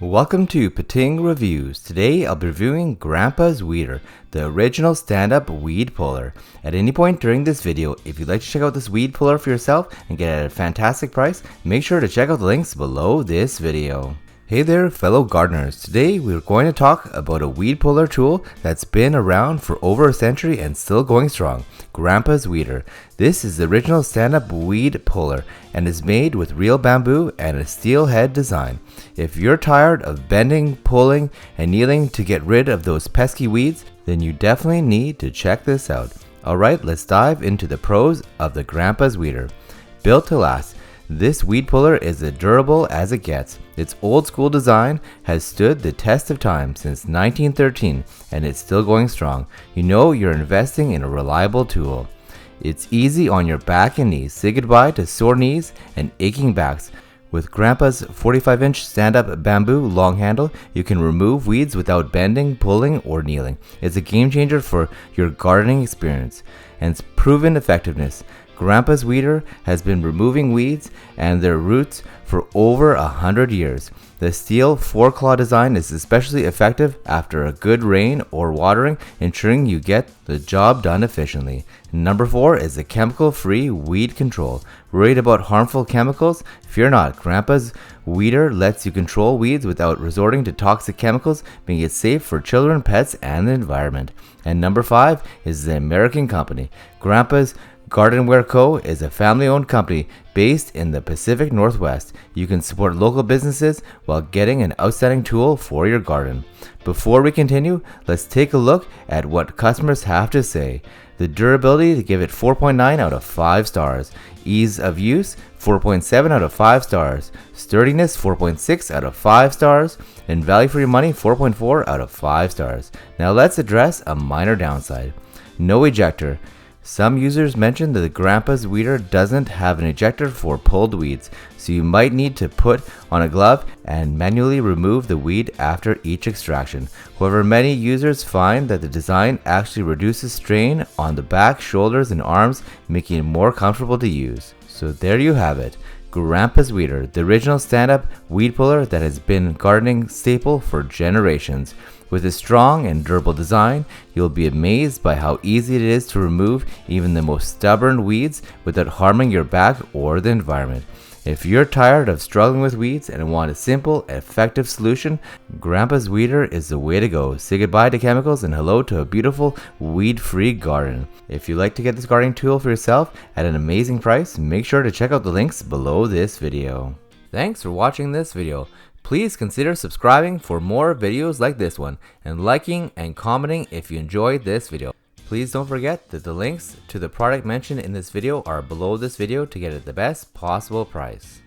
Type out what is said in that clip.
Welcome to Pating Reviews. Today I'll be reviewing Grampa's Weeder, the original stand-up weed puller. At any point during this video, if you'd like to check out this weed puller for yourself and get it at a fantastic price, make sure to check out the links below this video. Hey there fellow gardeners, today we're going to talk about a weed puller tool that's been around for over a century and still going strong, Grampa's Weeder. This is the original stand-up weed puller and is made with real bamboo and a steel head design. If you're tired of bending, pulling, and kneeling to get rid of those pesky weeds, then you definitely need to check this out. Alright, let's dive into the pros of the Grampa's Weeder. Built to last. This weed puller is as durable as it gets. Its old school design has stood the test of time since 1913 and it's still going strong. You know you're investing in a reliable tool. It's easy on your back and knees. Say goodbye to sore knees and aching backs. With Grampa's 45-inch stand-up bamboo long handle, you can remove weeds without bending, pulling, or kneeling. It's a game changer for your gardening experience and its proven effectiveness. Grampa's Weeder has been removing weeds and their roots for over 100 years. The steel 4-claw design is especially effective after a good rain or watering, ensuring you get the job done efficiently. Number 4 is the chemical-free weed control. Worried about harmful chemicals? Fear not. Grampa's Weeder lets you control weeds without resorting to toxic chemicals, making it safe for children, pets, and the environment. And number 5 is the American company. Grampa's Gardenware Co. is a family-owned company based in the Pacific Northwest. You can support local businesses while getting an outstanding tool for your garden. Before we continue, let's take a look at what customers have to say. The durability, to give it 4.9 out of 5 stars. Ease of use, 4.7 out of 5 stars. Sturdiness, 4.6 out of 5 stars. And value for your money, 4.4 out of 5 stars. Now let's address a minor downside. No ejector. Some users mentioned that the Grampa's Weeder doesn't have an ejector for pulled weeds, so you might need to put on a glove and manually remove the weed after each extraction. However, many users find that the design actually reduces strain on the back, shoulders, and arms, making it more comfortable to use. So there you have it. Grampa's Weeder, the original stand-up weed puller that has been gardening staple for generations. With a strong and durable design, you'll be amazed by how easy it is to remove even the most stubborn weeds without harming your back or the environment. If you're tired of struggling with weeds and want a simple, effective solution, Grampa's Weeder is the way to go. Say goodbye to chemicals and hello to a beautiful, weed-free garden. If you'd like to get this gardening tool for yourself at an amazing price, make sure to check out the links below this video. Thanks for watching this video. Please consider subscribing for more videos like this one and liking and commenting if you enjoyed this video. Please don't forget that the links to the product mentioned in this video are below this video to get it at the best possible price.